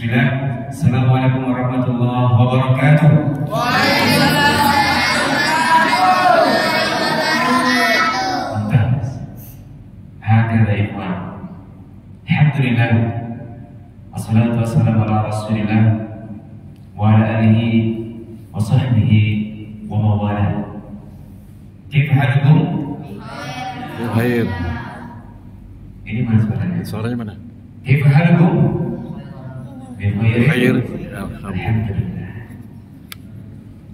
Bismillah. Assalamualaikum warahmatullahi wabarakatuh. Hakada ikhwan. Alhamdulillah. Wassalatu wassalamu ala Rasulillah wa ala alihi wa sahbihi wa mawalah. Kaifa halukum? Baik. Ini mana suaranya? Suaranya mana? Kaifa halukum? Baik. Alhamdulillah.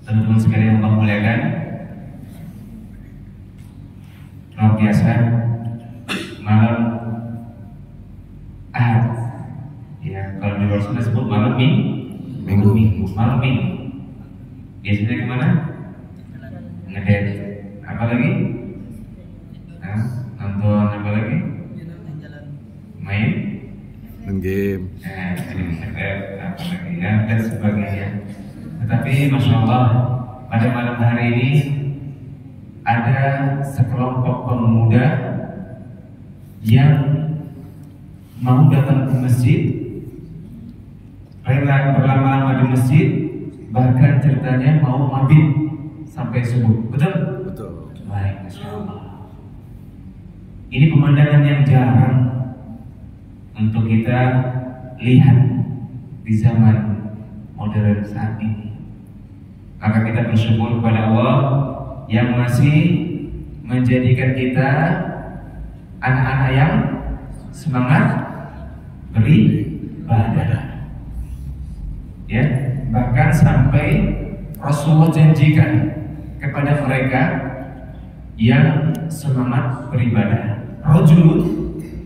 Teman-teman sekalian Allah muliakan, luar biasa malam Ahad. Ya, kalau di luar sana sebut malam minggu. Malam minggu. Biasanya kemana? Ngedate. Apa lagi? Nonton apa lagi? Main game. Apa lagi ya, dan sebagainya. Tetapi Masya Allah, pada malam hari ini ada sekelompok pemuda yang mau datang ke masjid, rela berlama-lama di masjid, bahkan ceritanya mau mabit sampai subuh. Betul? Betul. Baik, Masya Allah. Ini pemandangan yang jarang untuk kita lihat di zaman modern saat ini. Maka kita bersyukur kepada Allah yang masih menjadikan kita anak-anak yang semangat beribadah. Ya, bahkan sampai Rasulullah janjikan kepada mereka yang semangat beribadah, rajulun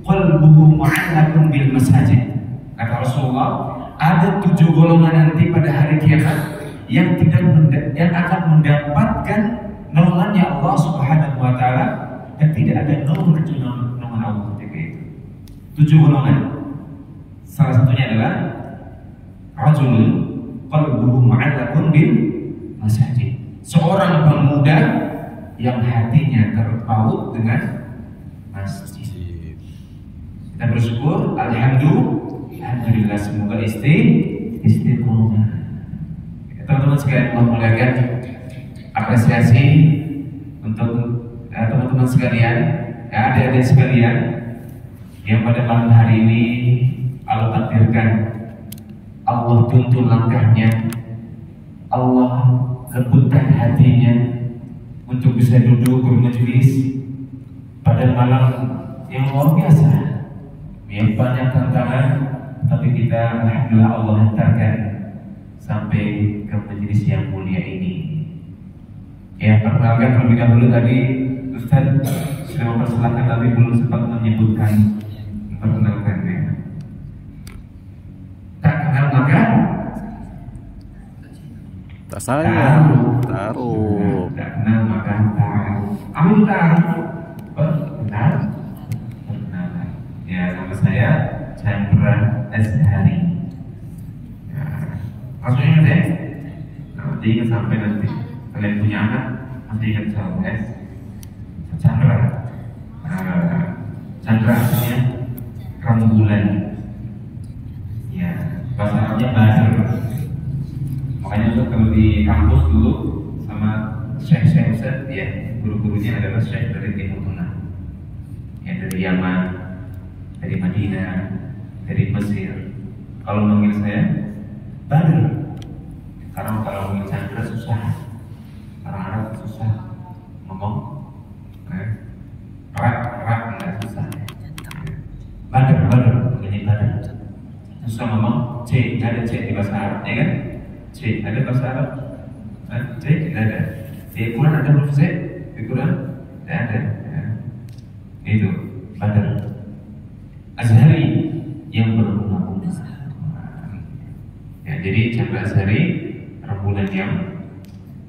qalbuhu mu'allaqun bil masajid. Kata Rasulullah, ada 7 golongan nanti pada hari kiamat yang akan mendapatkan naungannya Allah Subhanahu wa taala, dan tidak ada naungan kecuali naungan Allah ketika itu. 7 golongan. Salah satunya adalah rajulun qalbuhu mu'allaqun bil masajid. Seorang pemuda yang hatinya terpaut dengan masjid. Kita bersyukur, alhamdulillah, semoga istiqomah. Teman-teman sekalian Allah muliakan, apresiasi untuk teman-teman sekalian, adik-adik sekalian yang pada malam hari ini Allah takdirkan, Allah tuntun langkahnya, Allah lembutkan hatinya untuk bisa duduk bermajelis pada malam yang luar biasa, yang banyak tantangan, tapi kita alhamdulillah Allah hantarkan sampai ke majelis yang mulia ini. Ya, perkenalkan terlebih dahulu tadi Ustaz sudah mempersilahkan, tapi belum sempat menyebutkan perkenalkannya. Tak kenal maka Tak sayang. Taruh. Tak kenal maka taruh. Amin taruh. Benar. Perkenalan. Ya, nama saya Chandra Azhari. Maksudnya deh, nanti ingat sampai nanti kalian punya anak, nanti ingat saya Chandra. Chandra artinya rembulan. Ya, bahasa Arabnya Badr. Makanya tuh kalau di kampus dulu sama Syekh Ustaz, ya guru-gurunya adalah Syekh dari Timur Tengah, ya dari Yaman, dari Madinah, dari Mesir. Kalau manggil saya Badr, karena kalau manggil Chandra susah, orang Arab susah ngomong, rak nggak susah. Badr, ini Badr, susah ngomong. C, nggak ada C di bahasa Arab, ya kan? C, ada bahasa Arab? C, nggak ada. Di Quran ada huruf C? Di Quran? Tidak ada. Ya. Itu Badr. Azhari yang berbunga-bunga. Ya, jadi Chandra Azhari rembulan yang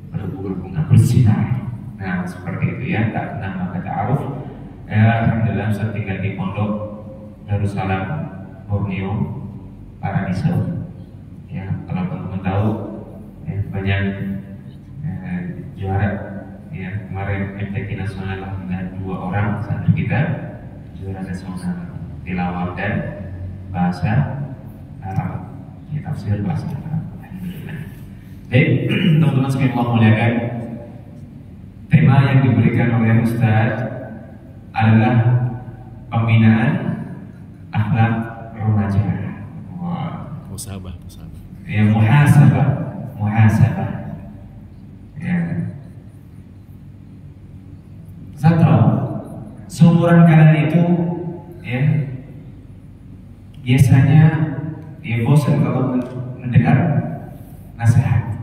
berbunga, bersinar. Nah, seperti itu ya. Tak kenal maka ta'aruf. Alhamdulillah saya tinggal di Pondok Darussalam, Borneo, Paradiso. Ya, kalau teman-teman tahu, ya, banyak juara. Ya, kemarin MTQ nasional dengan 2 orang santri kita juara nasional tilawah dan bahasa Arab. tafsir bahasa Arab. Baik, teman-teman sekalian Allah muliakan, tema yang diberikan oleh Ustaz adalah pembinaan akhlak remaja. Musabah. Ya, muhasabah. Ya. Saya tahu seumuran kalian itu, ya, biasanya ya bosan kalau mendengar nasihat.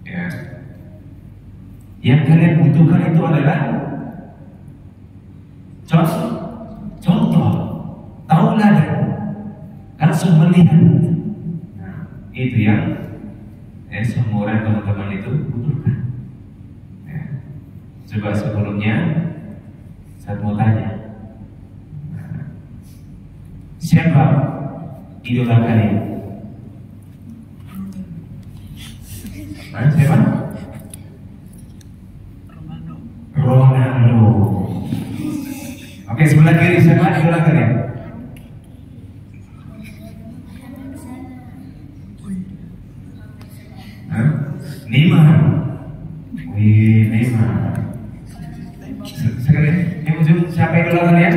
Ya. Yang kalian butuhkan itu adalah contoh, tauladan, langsung melihat. Nah, itu yang seumuran teman-teman itu butuhkan. Ya. Coba sebelumnya saya mau tanya, siapa idola kalian? Siapa? Ronaldo. Oke, sebelah kiri siapa idola kalian? Neymar. Wih, Neymar. Sekali, yang ujung siapa idola kalian?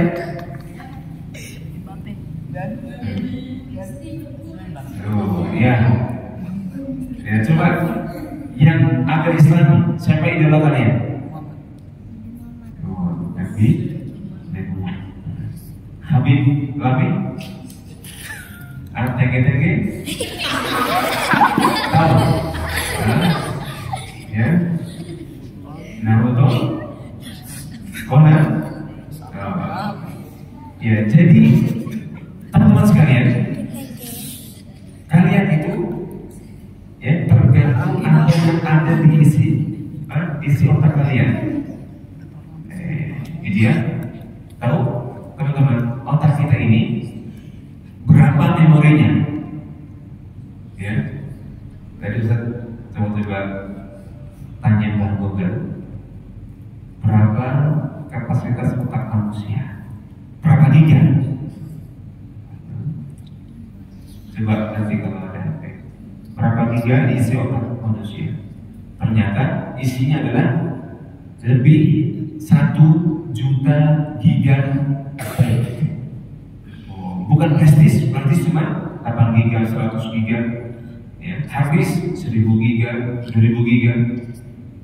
Oh, ya. Ya, coba yang agak Islam, siapa idola kalian? Oh, Nabi Muhammad. Habib Lami. Tenge. Tahu? Ya. Naruto. Conan. Ya, jadi teman-teman sekalian, kalian itu ya tergantung apa yang ada di isi otak kalian. Ini dia. Tahu teman-teman, otak kita ini berapa memorinya? Ya. Tadi Ustaz coba tanya Mbak Google, berapa kapasitas otak manusia? Berapa giga? Coba nanti kalau ada HP, berapa giga isi otak manusia? Ternyata isinya adalah lebih 1 juta giga. Bukan prestis cuma 8 giga, 100 giga. Ya, habis 1000 giga, 2000 giga.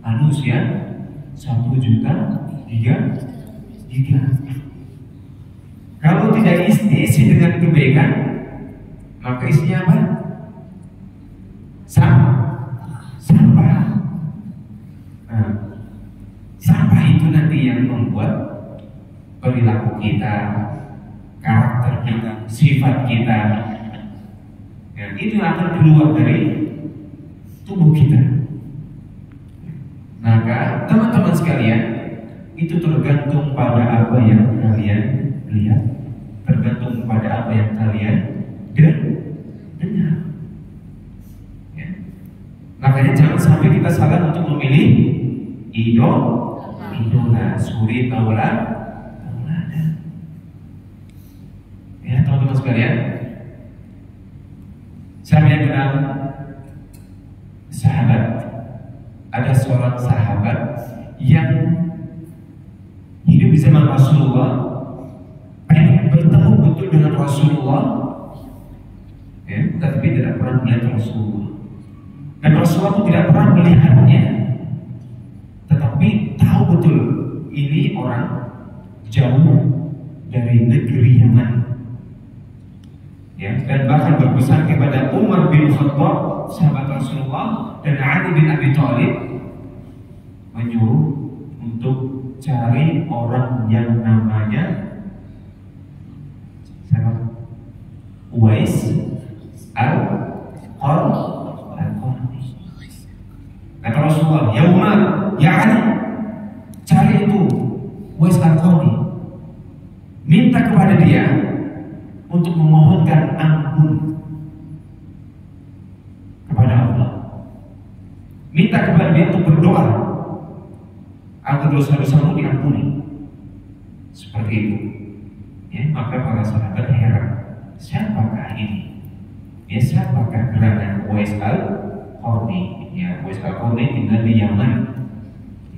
Manusia 1 juta giga. Kalau tidak diisi dengan kebaikan, maka isinya apa? Sampah. Nah, sampah itu nanti yang membuat perilaku kita, karakter kita, sifat kita, ya, itu akan keluar dari tubuh kita. Maka teman-teman sekalian, itu tergantung pada apa yang kalian lihat, tergantung pada apa yang kalian dengar. Ya. Makanya jangan sampai kita salah untuk memilih idola, suri tauladan. Ya, teman-teman sekalian, siapa yang kenal sahabat? Ada seorang sahabat yang hidup di zaman Rasulullah, pengen bertemu betul dengan Rasulullah, ya, tapi tidak pernah melihat Rasulullah. Dan Rasulullah itu tidak pernah melihatnya, tetapi tahu betul ini orang jauh dari negeri Yaman. Ya, dan bahkan berpesan kepada Umar bin Khattab, sahabat Rasulullah, dan Ali bin Abi Thalib, menyuruh untuk cari orang yang namanya siapa? Uwais al-Qarni. Kata Rasulullah, ya Umar, ya Ali, cari itu Uwais al-Qarni, minta kepada dia untuk memohonkan ampun kepada Allah. Minta kepada dia untuk berdoa agar dosa-dosamu diampuni. Seperti itu. Ya, maka para sahabat heran, siapakah ini? Ya, siapakah gerangan Uwais al-Qarni? Ya, Uwais al-Qarni tinggal di Yaman.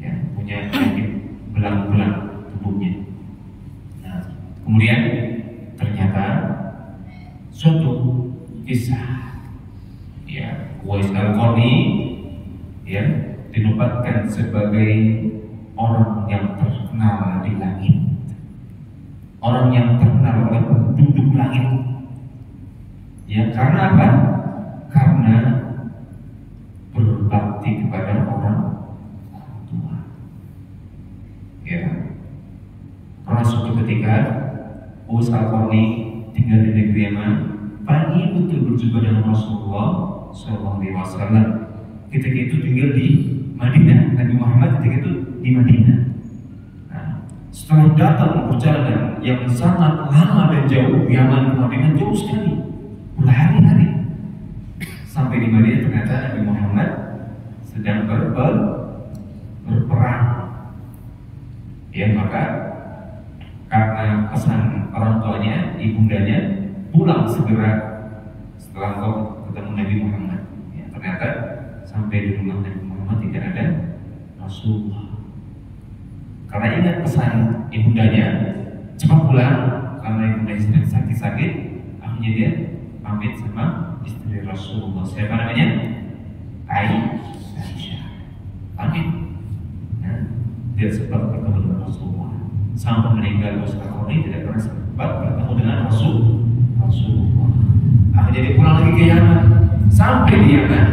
Ya, punya penyakit belang-belang tubuhnya. Nah, kemudian ternyata suatu kisah, ya, Uwais al-Qarni ya dinobatkan sebagai orang yang terkenal di langit, orang yang terkenal oleh penduduk langit. Ya, karena apa? Karena berbakti kepada orang tua. Ya, pernah suatu ketika Uwais al-Qarni tinggal di negeri Yaman, pagi betul berjumpa dengan Rasulullah SAW. Ketika itu tinggal di Madinah, Nabi Muhammad ketika itu di Madinah. Nah, setelah datang perjalanan yang sangat lama dan jauh, Yaman ke Madinah jauh sekali, berhari-hari. Sampai di Madinah ternyata Nabi Muhammad sedang berperang. Ya, maka karena pesan orang tuanya, ibundanya, pulang segera setelah kau ketemu Nabi Muhammad. Ya, ternyata sampai di rumah Nabi Muhammad tidak ada Rasulullah. Karena ingat pesan ibundanya, cepat pulang karena ibundanya sedang sakit-sakit. Akhirnya dia pamit sama istri Rasulullah. Siapa namanya? Aisyah. Pamit. Nah, dia sempat bertemu dengan Rasulullah. Sampai meninggal Uwais al-Qarni tidak pernah sempat bertemu dengan Rasulullah. Akhirnya dia pulang lagi ke Yaman. Sampai di Yaman,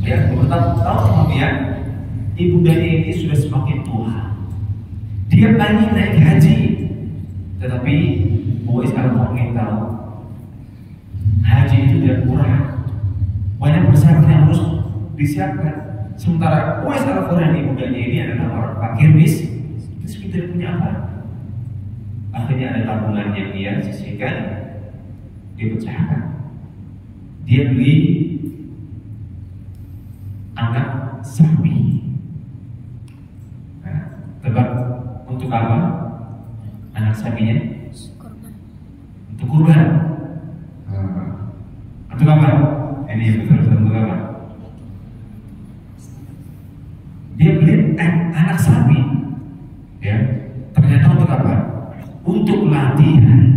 ya, beberapa tahun kemudian ibundanya ini sudah semakin tua. Dia ingin naik haji, tetapi Uwais al-Qarni tahu haji itu tidak murah, banyak persyaratan yang harus disiapkan. Sementara Uwais al-Qarni ibundanya ini adalah orang fakir miskin, tidak punya apa. Akhirnya ada tabungan yang dia sisihkan, dia pecahkan. Dia beli anak sapi. Nah, tebak untuk apa? Anak sapinya? Untuk kurban. Untuk apa? Ini yang betul-betul untuk apa? Dia beli anak sapi. Ya, ternyata untuk apa? Untuk latihan.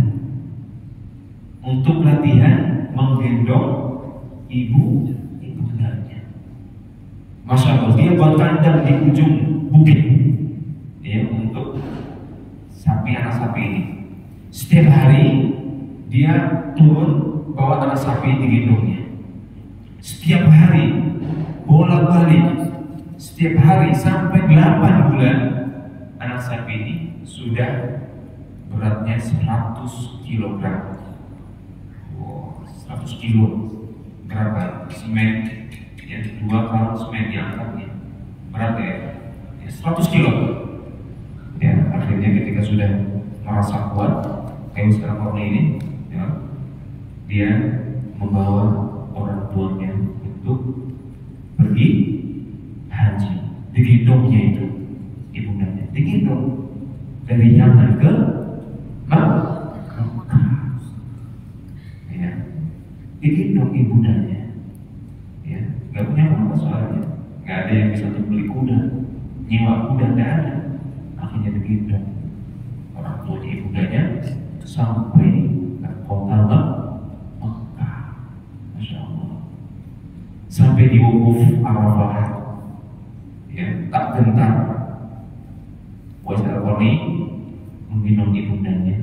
Untuk latihan menggendong ibundanya. Masya Allah, dia buat kandang di ujung bukit, ya, untuk sapi, anak sapi ini. Setiap hari dia turun bawa anak sapi digendongnya. Setiap hari bolak-balik. Setiap hari sampai 8 bulan anak sapi ini sudah beratnya 100 kg. Wow, 100 kilo. Berapa? Semen, ya, 2 karung semen diangkatnya. Berat ya? 100 kilo. Ya, akhirnya ketika sudah merasa kuat, kayak sekarang Qarni ini, ya, dia membawa orang tuanya untuk pergi haji. Digendongnya itu ibundanya, digendong dari Yaman ke Makkah. Ya, digendong ibundanya. Ya, nggak punya apa soalnya, nggak ada yang bisa untuk beli kuda, nyewa kuda nggak ada. Akhirnya digendong orang tuanya ibundanya sampai ke kota Makkah. Masya Allah. Sampai di wukuf Arafah, ya, tak gentar Uwais al-Qarni menggendong ibundanya.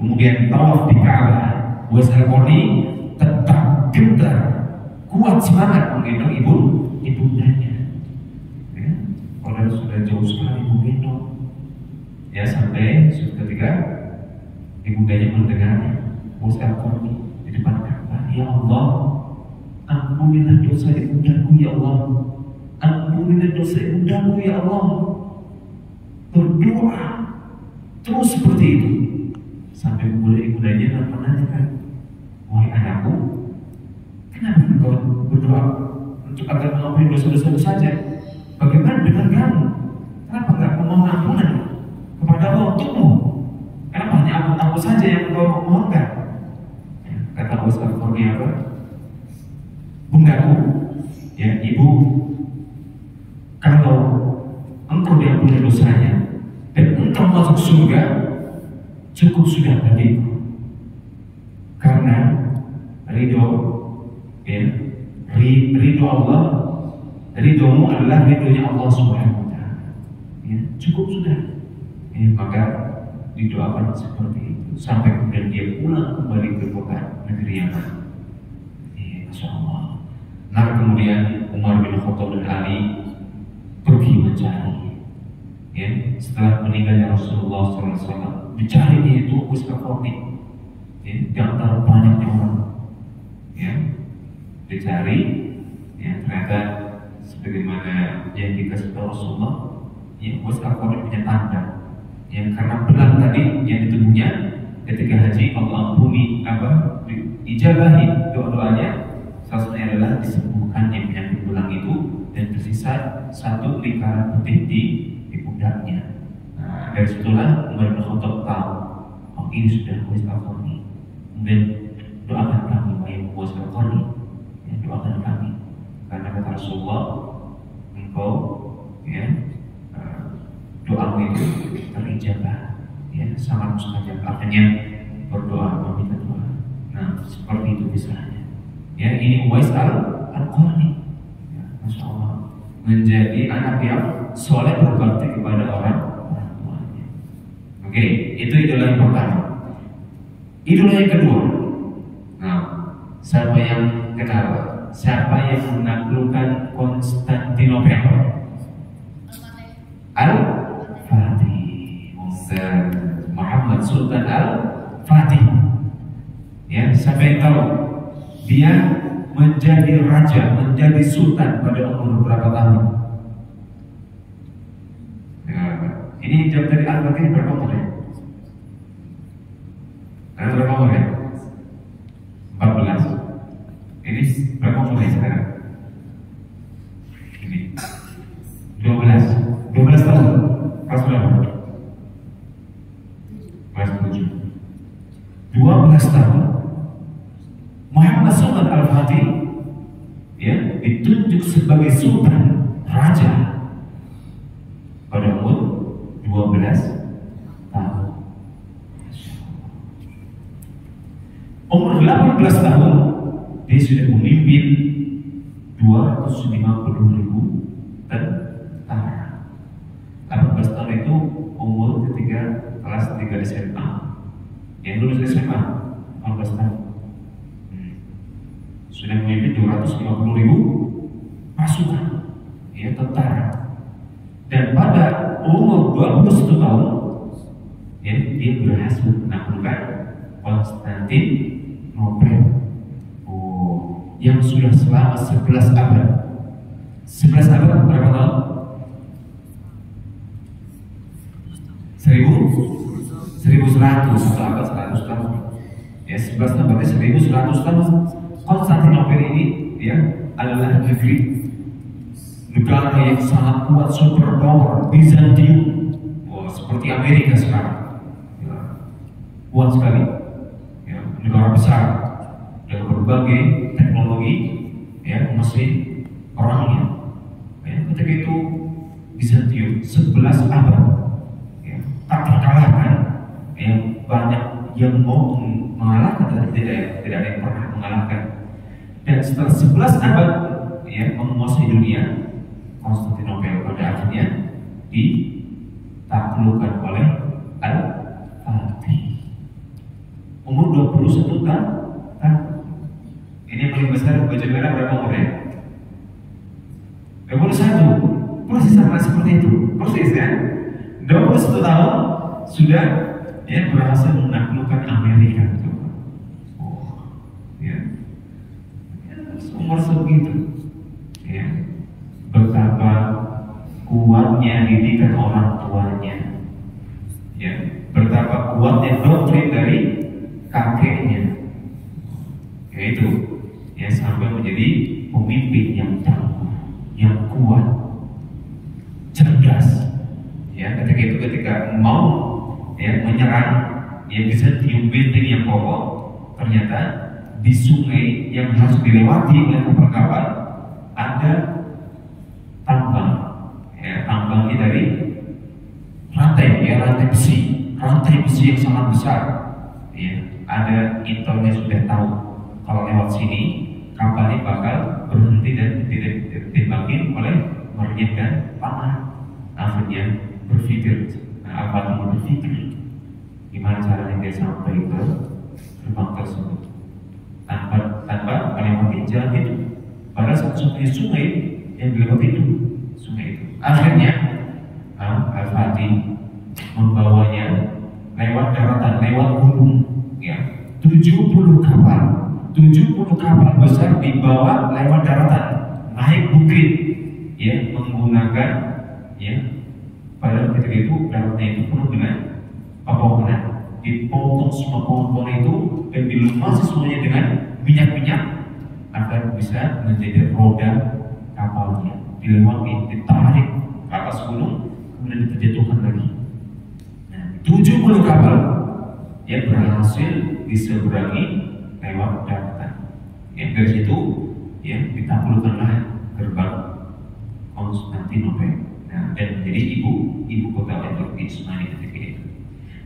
Kemudian tawaf di Ka'bah, Uwais al-Qarni tetap gentar, kuat semangat menggendong ibundanya. Ya, padahal sudah jauh sekali menggendong. Ya, sampai suatu ketika ibundanya mendengar Uwais al-Qarni di depan Ka'bah, ya Allah, ampunilah dosa ibundaku ya Allah. Ampunilah dosa ibundaku ya Allah. Berdoa terus seperti itu sampai mulai ibundanya menanyakan, wahai anakku, kenapa engkau berdoa untuk agar mengampuni dosa-dosa saja? Bagaimana dengan kamu? Kenapa enggak memohon ampunan kepada Allah untukmu? Kenapa hanya aku saja yang engkau mohonkan? Kata Uwais al-Qarni, engkau diampuni dosanya dan engkau masuk surga, cukup sudah bagiku. Karena ridho, ya, ridho Allah, ridhomu adalah ridhonya Allah Subhanahu wa Ta'ala. Ya, cukup sudah. Ya, maka didoakan seperti itu sampai kemudian dia pulang kembali ke kota negeri Yaman. Ya, Masya Allah. Nah kemudian Umar bin Khattab dan Ali pergi mencari. Ya, setelah meninggalnya Rasulullah SAW, dicarinya itu Uwais Al-Qarni. Ya, di antara banyaknya orang, ya, dicari, ya, ternyata sebagaimana yang dikasih tahu Rasulullah, ya, Uwais Al-Qarni punya tanda, ya, karena belang tadi yang di tubuhnya ketika haji Allah ampuni ijabahi doa-doanya, salah satunya adalah disembuhkan yang penyakit belang itu dan tersisa satu lingkaran putih di pundaknya. Nah, dari situlah Umar bin Khattab tahu, oh ini sudah Uwais Al-Qarni. Kemudian doakan kami, wahai Uwais Al-Qarni, ya, doakan kami, karena kata Rasulullah, engkau, ya, doamu itu terijabah, ya, sangat mustajab. Artinya berdoa, meminta doa. Nah, seperti itu misalnya. Ya, ini Uwais Al-Qarni, ya, Masya Allah, menjadi anak yang soleh berbakti kepada orang tuanya. Oke, itu idola yang pertama. Idola yang kedua, nah, siapa yang kenal? Siapa yang menaklukkan Konstantinopel? Al-Fatih, Muhammad Sultan Al-Fatih. Ya, siapa yang tahu? Dia menjadi raja, menjadi sultan pada umur berapa tahun? Ya, ini jawab dari Al-Fatih berapa umur ya? Ada berapa umur ya? 14. Ini berapa umur ya sekarang? Ini 12 tahun. Kelas berapa? Kelas 7. 12 tahun Muhammad Sultan Al-Fatih, ya, ditunjuk sebagai sultan, raja pada umur 12 tahun. Umur 18 tahun dia sudah memimpin 250.000 tentara. 18 tahun itu umur ketika kelas 3 SMA. Yang lulus SMA 18 tahun. Sudah memimpin 250.000 pasukan, ya, tentara. Dan pada umur 21 tahun, ya, dia berhasil menaklukkan Konstantinopel, yang sudah selama 11 abad. 11 abad berapa tahun? 1100 abad, 100 tahun. Ya, 11 tahun berarti 1100 tahun. Konstantinopel ini, ya, adalah negara yang sangat kuat, super power, Bizantium, seperti Amerika sekarang, ya, kuat sekali, ya, negara besar dengan berbagai teknologi, ya, mesin perangnya, ya, ketika itu Bizantium 11 abad, ya, tak terkalahkan, ya, banyak yang mau mengalahkan, tidak ada yang pernah mengalahkan. Dan setelah 11 abad, ya, menguasai dunia, Konstantinopel pada akhirnya ditaklukkan oleh Al-Fatih. Umur 21 tahun. Ini yang paling besar baju merah berapa umurnya? 21. Persis sama seperti itu. Persis, ya. 21 tahun sudah, ya, berhasil menaklukkan Amerika. Ya. Umur segitu, ya, betapa kuatnya didikan orang tuanya, ya, betapa kuatnya doktrin dari kakeknya, yaitu, ya, sampai menjadi pemimpin yang tangguh, yang kuat, cerdas, ya, ketika mau, ya, menyerang, ya, bisa tiup benteng yang kokoh, ternyata di sungai yang harus dilewati oleh kapal-kapal ada tambang, ya, tambangnya dari pakai rantai besi yang sangat besar. Ya, ada intelnya sudah tahu kalau lewat sini kapalnya bakal berhenti dan ditembakin oleh monyet dan panah. Akhirnya berpikir, gimana caranya dia sampai ke gerbang tersebut tanpa melewati jalan itu. Padahal satu-satunya sungai yang dilewati itu sungai itu. Akhirnya Al-Fatih membawanya lewat daratan, lewat gunung, ya. 70 kapal besar dibawa lewat daratan, naik bukit, ya, menggunakan, ya. Padahal ketika itu daratnya itu penuh dengan pepohonan, dipotong semua pohon-pohon itu dan dilumasi semuanya dengan minyak agar bisa menjadi roda kapalnya, dilewati, ditarik ke atas gunung, kemudian dijatuhkan lagi. 70 kapal yang berhasil diseberangi lewat daratan. Ya, dari situ ya ditaklukkanlah gerbang Konstantinopel. Nah, dan menjadi ibu kota Turki Utsmani ketika itu.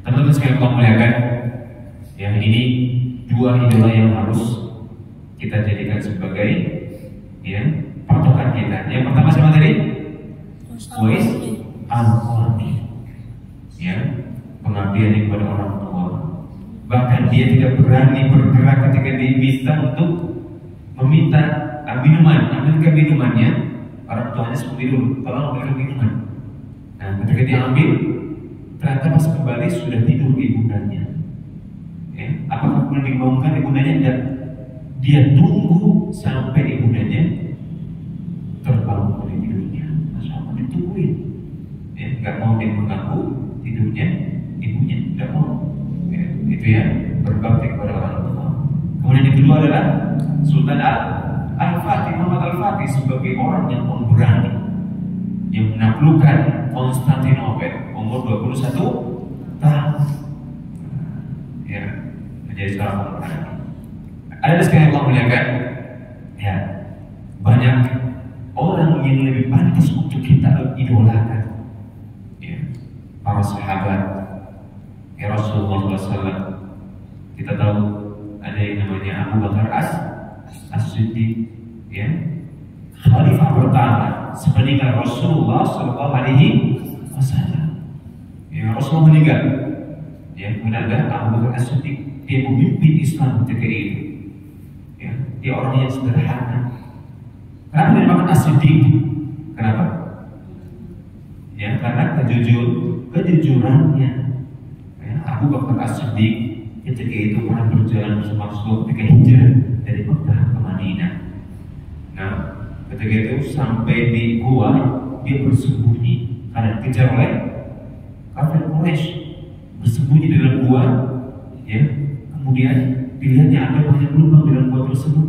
Teman-teman sekalian Allah muliakan, yang ini dua idola yang harus kita jadikan sebagai ya patokan kita. Yang pertama sama tadi Uwais Al-Qarni, ya, pengabdian kepada orang tua. Bahkan dia tidak berani bergerak ketika diminta untuk meminta minuman, ambilkan minumannya. Orang tuanya seperti dulu, tolong ambilkan minuman. Nah, ketika dia ambil, ternyata pas kembali sudah tidur ibundanya. Ya, apakah kemudian dibangunkan ibundanya? Tidak. Dia tunggu sampai ibundanya terbangun dari tidurnya. Masya Allah, ditungguin. Ya, nggak mau dia mengganggu tidurnya ibunya, tidak mau. Ya, itu ya, berbakti kepada orang tua. Kemudian yang kedua adalah Sultan Al-Fatih, Muhammad Al-Fatih, sebagai orang yang pemberani, yang menaklukkan Konstantinopel umur 21 tahun, ya, menjadi seorang pemberani. Ada sekali Allah muliakan, ya, banyak orang yang lebih pantas untuk kita idolakan, ya, para sahabat, ya, Rasulullah SAW. Kita tahu ada yang namanya Abu Bakar As-Siddiq, ya, khalifah pertama sepeninggal Rasulullah SAW. Ya, Rasulullah meninggal, ya, kemudian ada Abu Bakar As-Siddiq, dia memimpin Islam ketika itu. Ya, dia orang yang sederhana. Kenapa dinamakan As-Siddiq? Kenapa? Ya, karena kejujurannya. Ya, Abu Bakar As-Siddiq ketika itu pernah berjalan bersama Rasulullah ketika hijrah dari Mekah ke Madinah. Nah, ketika itu sampai di gua, dia bersembunyi karena dikejar oleh kafir Quraisy, bersembunyi di dalam gua, ya. Kemudian dilihatnya ada banyak lubang di dalam gua tersebut.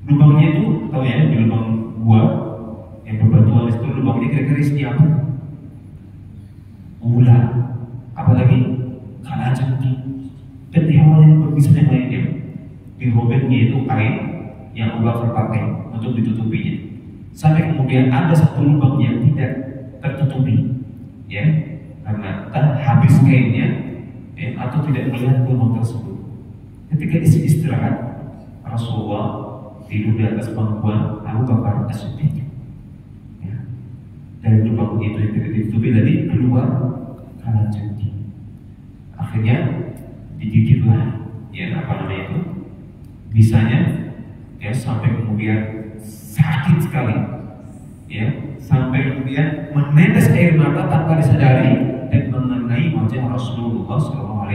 Lubangnya itu, tahu ya, di lubang gua yang berbatuan itu, lubangnya kira-kira isinya apa? Ular, apalagi kalajengking dan hewan yang berbisa yang lainnya. Dirobeknya itu kain yang Abu Bakar pakai untuk ditutupinya, sampai kemudian ada satu lubang yang tidak tertutupi, ya, karena entah habis kainnya, ya, atau tidak melihat lubang tersebut. Ketika istirahat, Rasulullah tidur di atas pangkuan Abu Bakar As-Siddiq, ya. Dari lubang itu yang tidak ditutupi tadi keluar kalajengking. Akhirnya digigitlah, ya, apa namanya itu, bisanya, ya, sampai kemudian sakit sekali, ya, sampai kemudian menetes air mata tanpa disadari dan mengenai wajah Rasulullah SAW.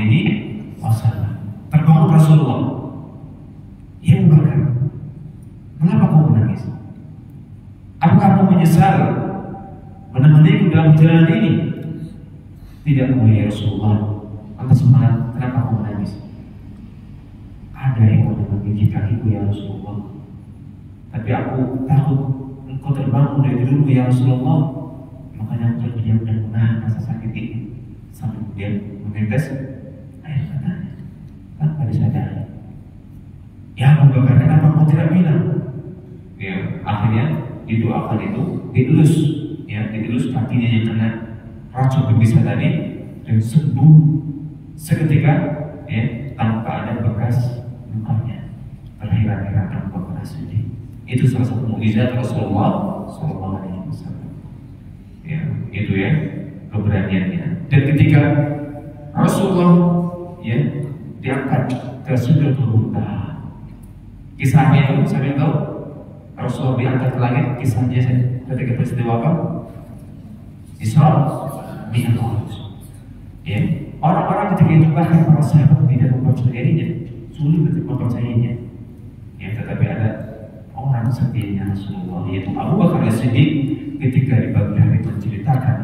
Terbangun Rasulullah, ya Abu Bakar, kenapa kamu menangis? Apakah kamu menyesal menemaniku dalam perjalanan ini? Tidak, ya Rasulullah. Lantas kenapa kamu menangis? Ada yang mau menggigit kakiku, ya Rasulullah. Tapi aku takut engkau terbangun dari tidurmu, ya Rasulullah. Makanya aku terdiam dan menahan rasa sakit ini sampai kemudian menetes air matanya tanpa disadari. Ya Abu Bakar, kenapa kau tidak bilang? Ya, akhirnya didoakan itu, dielus, ya, dielus kakinya yang kena racun berbisa tadi. dan sembuh seketika, ya, tanpa ada bekas lukanya. Terhira-hira Abu Bakar As-Siddiq. Itu salah satu mukjizat Rasulullah SAW. Ya, itu ya keberaniannya. Dan ketika Rasulullah, ya, diangkat ke Sidratul Muntaha, kisahnya itu saya tahu. Rasulullah diangkat ke langit, kisahnya ketika peristiwa apa? Isra Mi'raj. Ya, orang-orang ketika itu bahkan para sahabat tidak mempercayainya, sulit untuk mempercayainya. Ya, tetapi ada orang setianya Rasulullah, yaitu Abu Bakar As-Siddiq, ketika di pagi hari menceritakan,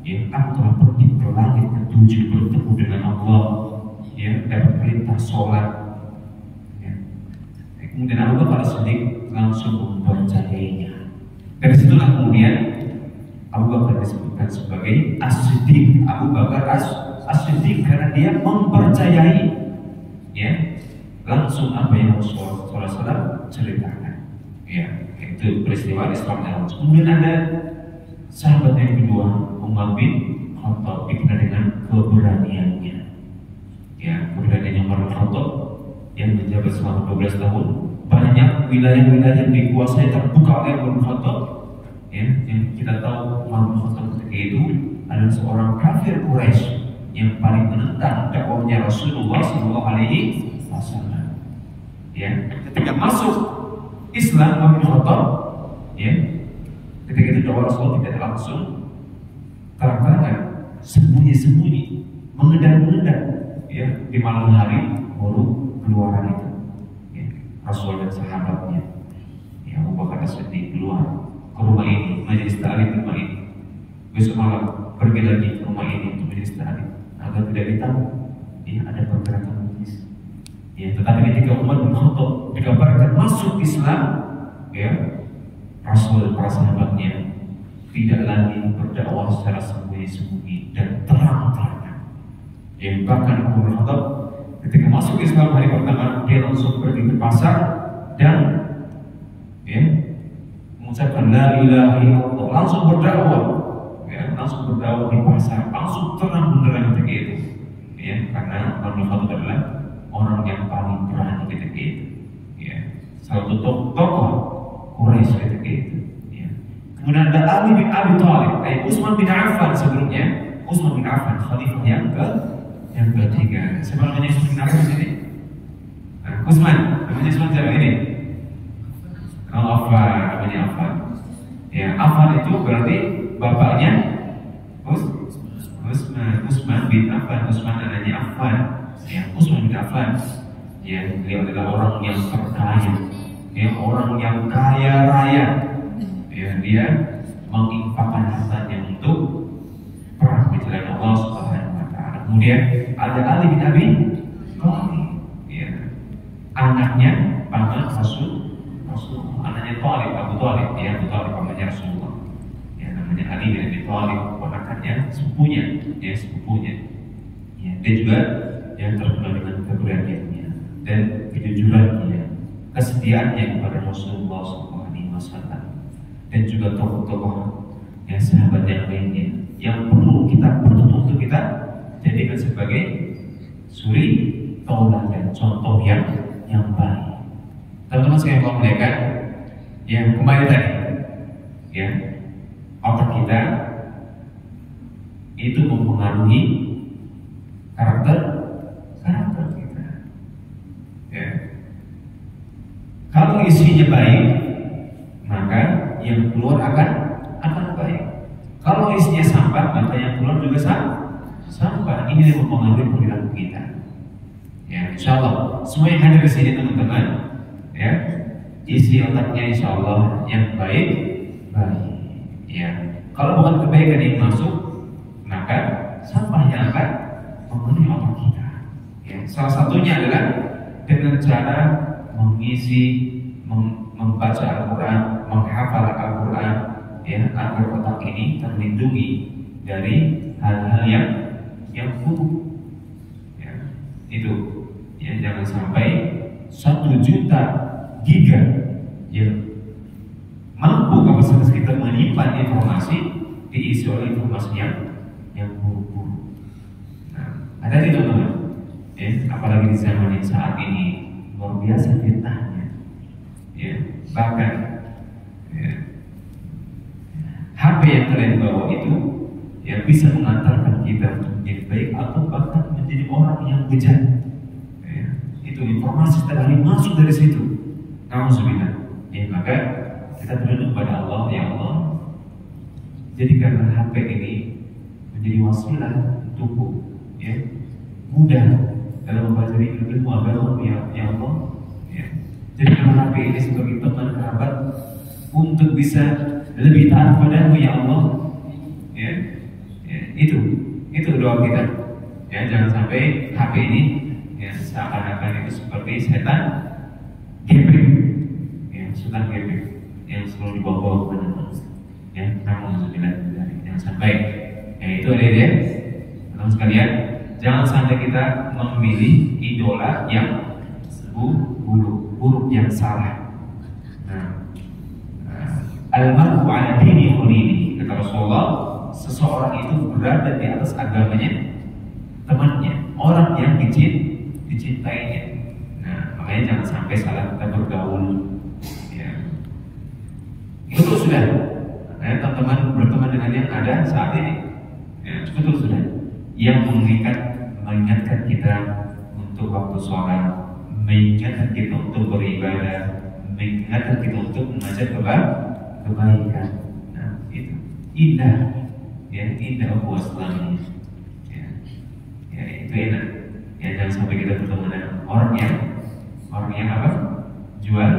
ya, aku telah pergi ke langit ke-7 bertemu dengan Allah, ya, dapat perintah sholat. Ya. Kemudian Abu Bakar As-Siddiq langsung mempercayainya. Dari situlah kemudian Abu Bakar disebutkan sebagai As-Siddiq, Abu Bakar As-Siddiq, karena dia mempercayai, ya, langsung apa yang Rasulullah SAW ceritakan. Ya, itu peristiwa Isra Mi'raj. Kemudian ada sahabat yang kedua, Umar bin Khattab, dikenal dengan keberaniannya. Ya, keberanian Umar bin Khattab yang menjabat selama 12 tahun. Banyak wilayah-wilayah yang dikuasai terbuka oleh Umar bin Khattab. Ya, yang kita tahu Umar bin Khattab ketika itu adalah seorang kafir Quraisy yang paling menentang dakwahnya Rasulullah SAW. Ya, ketika masuk Islam Umar bin Khattab, ya, ketika itu dakwah Rasulullah tidak langsung terang-terangan, sembunyi-sembunyi, mengedar-ngedar, ya, di malam hari baru keluaran itu, ya, Rasul dan sahabatnya, ya, Abu Bakar As-Siddiq keluar ke rumah ini, majelis ta'lim di rumah ini, besok malam pergi lagi ke rumah ini untuk majelis ta'lim, agar tidak ditahu, ya, ada pergerakan majelis. Ya, tetapi ketika Umar bin Khattab dikabarkan masuk Islam, ya, Rasul dan para sahabatnya tidak lagi berdakwah secara sembunyi-sembunyi dan terang-terangan. Ya, bahkan Umar bin Khattab ketika masuk Islam hari pertama, dia langsung pergi ke pasar dan, ya, mengucapkan la ilaha illallah, langsung berdakwah, ya, langsung berdakwah di pasar, langsung terang benderang ketika itu, ya, karena Umar bin Khattab adalah orang yang paling berani ketika itu, ya, salah satu tokoh Quraisy ketika itu, ya. Kemudian ada Ali bin Abi Thalib, Utsman bin Affan sebelumnya, Utsman bin Affan khalifah yang ketiga. Siapa namanya Utsman bin Affan sini? Utsman, namanya Utsman siapa ini? Oh, Affan, namanya Affan. Ya, Affan itu berarti bapaknya Utsman bin Affan, Utsman namanya Affan. Ya, Utsman bin Affan, ya, dia adalah orang yang terkaya, ya, orang yang kaya raya, ya, dia menginfakkan hartanya untuk perang di jalan Allah Subhanahu wa Ta'ala. Kemudian ada Ali bin Abi Thalib, ya, anaknya paman Rasul, anaknya Thalib, Abu Thalib, ya, Abu Thalib pamannya Rasulullah, ya, namanya Ali bin Abi Thalib, ponakannya, sepupunya, ya, sepupunya, ya, dia juga yang terkenal dengan keberaniannya dan kejujurannya, kesetiaannya kepada Rasulullah SAW, dan juga tokoh-tokoh yang sahabat yang lainnya yang perlu untuk kita jadikan sebagai suri tauladan, contoh yang baik. Teman-teman sekalian kalau melihat, yang kembali tadi, ya, otak kita itu mempengaruhi karakter kita, ya. Kalau isinya baik, maka yang keluar akan baik. Kalau isinya sampah, maka yang keluar juga sampah. Ini yang mempengaruhi perilaku kita. Ya, insya Allah semua yang hadir di sini teman-teman, ya, isi otaknya insya Allah yang baik. Ya, kalau bukan kebaikan yang masuk, maka sampah yang akan memenuhi otak kita. Ya, salah satunya adalah dengan cara mengisi, membaca Al-Quran, menghafal Al-Quran, ya, agar otak ini terlindungi dari hal-hal yang buruk. Ya, itu, ya, jangan sampai 1 juta giga yang mampu kapasitas kita menyimpan informasi diisi oleh informasi yang buruk-buruk. hati-hati teman-teman. Ya, apalagi di zaman yang saat ini luar biasa fitnahnya. Ya, bahkan ya, HP yang kalian bawa itu ya bisa mengantarkan kita untuk menjadi baik atau bahkan menjadi orang yang bejat. Ya, itu informasi setiap hari masuk dari situ. Nauzubillah. Ya, maka kita berdoa kepada Allah, ya Allah, jadikan HP ini menjadi wasilah untukku, ya, mudah dalam mempelajari ilmu agama, ya Allah, ya. Jadikan HP ini sebagai teman kerabat untuk bisa lebih taat padamu, ya Allah, ya, ya. Itu doa kita, ya. Jangan sampai HP ini ya seakan-akan itu seperti setan gepeng, ya, setan gepeng yang selalu dibawa kemana-mana, ya. Namun jangan sampai, ya, itu ada ya, teman sekalian. Jangan sampai kita memilih idola yang buruk, yang salah. Al-mar'u 'ala dini khalili, kata Rasulullah, seseorang itu berada di atas agamanya temannya, orang yang dicintainya. Nah, makanya jangan sampai salah kita bergaul. Ya. Itu sudah. Nah, teman-teman berteman dengan yang ada saat ini. Ya, betul sudah. Yang mengingatkan kita untuk waktu sholat, mengingatkan kita untuk beribadah, mengingatkan kita untuk mengajak kebaikan. Nah, itu indah, ya, indah Islamnya. Ya, itu enak. Ya, jangan sampai kita bertemu dengan orang yang apa? Jual.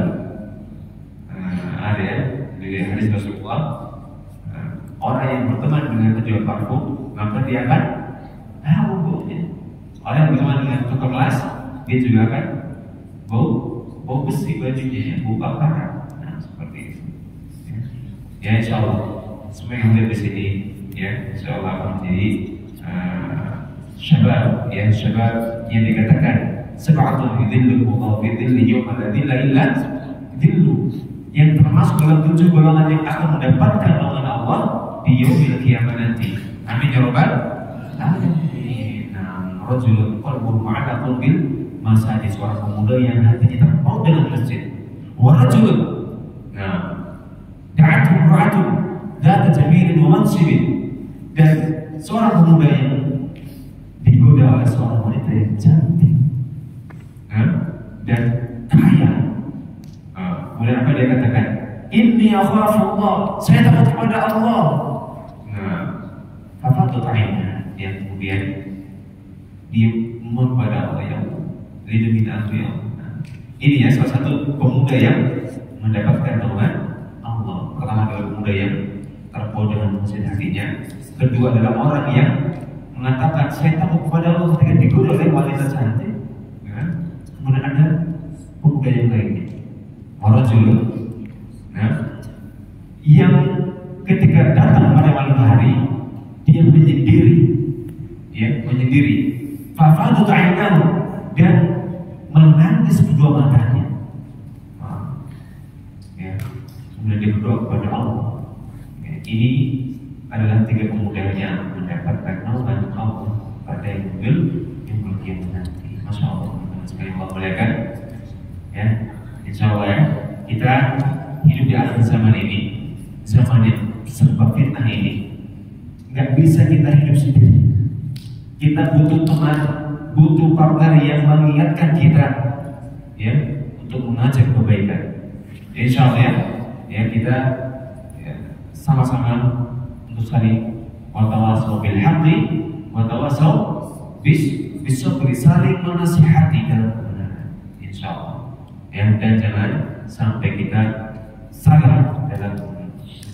Ada ya di hadis Rasulullah, orang yang berteman dengan penjual parfum, maka dia akan tahu baunya. Orang yang berteman dengan tukang las, dia juga akan bau besi bajunya, bau bakar. Nah, seperti itu. Ya, insya Allah semua yang hadir di sini, ya, insya Allah akan menjadi syabab, ya, syabab yang dikatakan sab'atun yudhilluhumullahu fi dhillihi yawma la dhilla illa dhilluh, yang termasuk dalam 7 golongan yang akan mendapatkan naungan Allah di yaumil qiyamah nanti. Amin ya rabbal alamin. Nah, rajulun qalbuhu mu'allaqun bil masajid, seorang pemuda yang hatinya terpaut dengan masjid. Wa rajulun, nah, da'atu imra'atun dzata jamilin wa mansibin, dan seorang pemuda yang digoda oleh seorang wanita yang cantik, dan kaya. Kemudian apa dia katakan? Inni akhafu Allah, saya takut kepada Allah. Nah, fafatut aina, yang kemudian dia memohon kepada Allah, ya Allah, lindungi aku, ya Allah. Nah, ini ya salah satu pemuda yang mendapatkan naungan Allah. Pertama adalah pemuda yang terpaut dengan mesin hatinya. Kedua adalah orang yang mengatakan saya takut kepada Allah ketika digoda oleh wanita cantik. Kemudian ada pemuda yang lainnya, warajulun, nah, yang ketika datang pada malam hari dia menyendiri, fafadut ainahu, dan menangis kedua matanya. Ya, kemudian dia berdoa kepada Allah. Ya, ini adalah 3 pemuda yang mendapatkan naungan Allah pada yaumil qiyamah nanti. Masya Allah, sekali Allah muliakan. Ya, insya Allah ya, kita hidup di akhir zaman ini, zaman yang serba fitnah ini, nggak bisa kita hidup sendiri. Kita butuh teman, butuh partner yang mengingatkan kita, ya, untuk mengajak kebaikan. Insya Allah ya, kita ya, sama-sama untuk saling watawasau bil haqqi, watawasau bisabri, saling menasihati dalam kebenaran. Insya Allah. Ya, dan jangan sampai kita salah dalam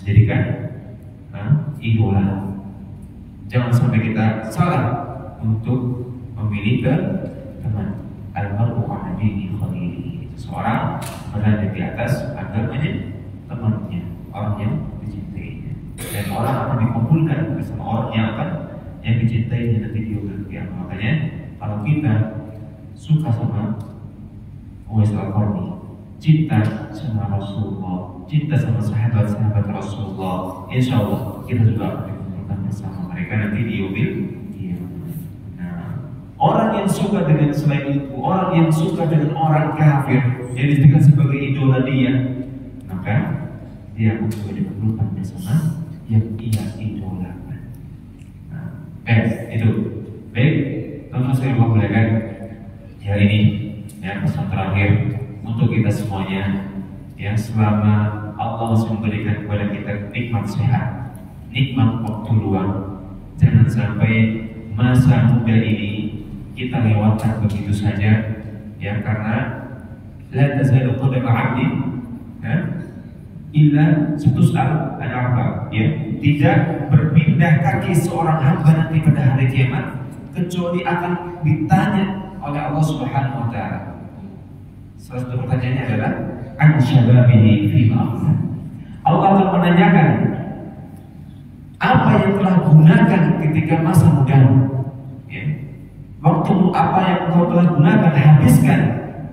menjadikan idola. Jangan sampai kita salah untuk memilih teman. Al-mar'u 'ala dini khalili, seseorang berada di atas agamanya temannya, orang yang dicintainya. Dan orang akan dikumpulkan bersama orang yang dicintainya nanti di yaumil qiyamah. Makanya kalau kita suka sama Uwais Al-Qarni, cinta sama Rasulullah, cinta sama sahabat-sahabat Rasulullah, insya Allah kita juga akan dikumpulkan bersama mereka nanti di yaumil qiyamah. Nah, Orang yang suka dengan selain itu, orang yang suka dengan orang kafir yang dijadikan sebagai idola dia, maka dia akan diperlukan bersama yang ia idolakan. Itu baik. Tentu saya memperbolehkan ya ini ya pesan terakhir untuk kita semuanya. Yang selama Allah masih memberikan kepada kita nikmat sehat, nikmat waktu luang, jangan sampai masa muda ini kita lewatkan begitu saja, ya, karena la tazalu qadama 'abdi illa satus'al an arba, ya, tidak berpindah kaki seorang hamba nanti pada hari kiamat kecuali akan ditanya oleh Allah Subhanahu wa taala. Salah satu pertanyaannya adalah an syababihi fima afna. Allah akan menanyakan apa yang telah gunakan ketika masa mudamu, ya. Waktu apa yang engkau telah gunakan, habiskan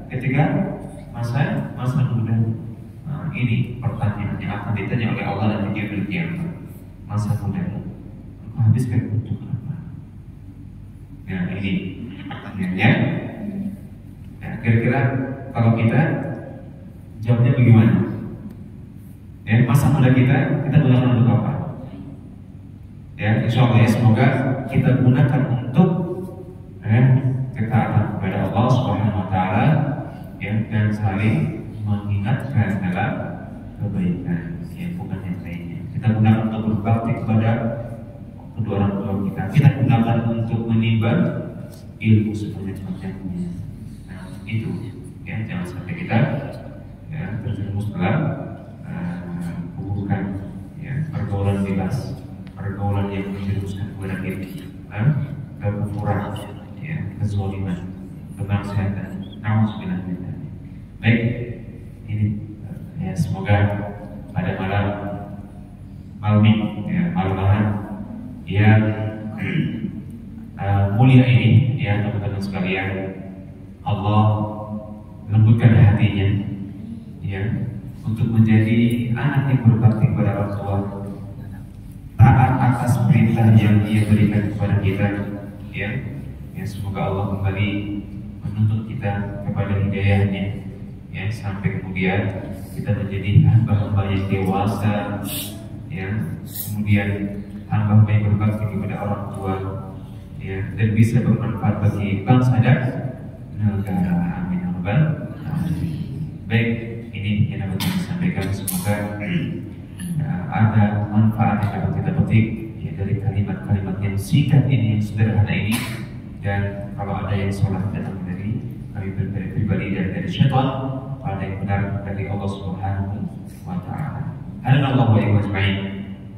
ketika masa mudamu. Nah, ini pertanyaan yang akan ditanya oleh Allah nanti di hari kiamat. Masa mudamu engkau habiskan untuk apa? Ya, ini pertanyaannya. Ya, kira-kira kalau kita jawabnya bagaimana? Ya, masa muda kita gunakan untuk apa? Ya, insya Allah ya, semoga kita gunakan untuk ketaatan kepada Allah Subhanahu wa taala, ya, dan saling mengingatkan dalam kebaikan, ya, bukan yang lainnya. Kita gunakan untuk berbakti kepada kedua orang tua kita. Kita gunakan untuk menimba ilmu sebanyak-banyaknya. Nah, itu ya, jangan sampai kita ya terjerumus dalam keburukan, ya, pergaulan bebas, pergaulan yang menjerumuskan kepada kita kekufuran, ya, kezaliman, kemaksiatan. Nauzubillah min dzalik. Baik, ini ya, semoga pada malam ini, ya, malam yang mulia ini, ya, teman-teman sekalian, Allah lembutkan hatinya, ya, untuk menjadi anak yang berbakti kepada orang tua, taat atas perintah yang Dia berikan kepada kita, ya. Ya, semoga Allah kembali menuntut kita kepada hidayahnya, ya, sampai kemudian kita menjadi hamba-hamba yang dewasa, ya, kemudian hamba-hamba yang berbakti kepada orang tua, ya, dan bisa bermanfaat bagi bangsa dan negara. Amin ya rabbal alamin. Baik, ini yang dapat saya sampaikan. Semoga ada manfaat yang dapat kita petik, ya, dari kalimat-kalimat yang singkat ini, yang sederhana ini. Dan kalau ada yang salah datang dari kami pribadi dan dari syaitan, kalau ada yang benar dari Allah Subhanahu wa taala. Hadanallahu wa iyyakum ajma'in.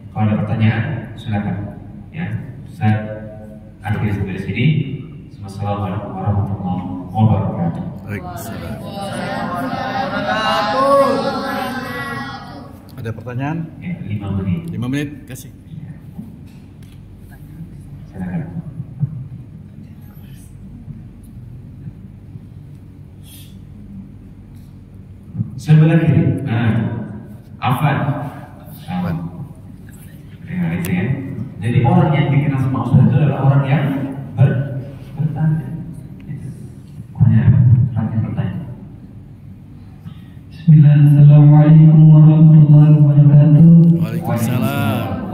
Kalau ada pertanyaan, silakan, ya. Saya akhiri sampai di sini. Wassalamualaikum warahmatullahi wabarakatuh. Waalaikumsalam. Ada pertanyaan? Ya, 5 menit. 5 menit, kasih. Silakan. Sebelah kiri. Afan. Ya, itu ya. Jadi orang yang dikenal sama Ustaz itu adalah orang yang bertanya. Bertanya. Bismillah, Assalamualaikum warahmatullahi wabarakatuh. Waalaikumsalam.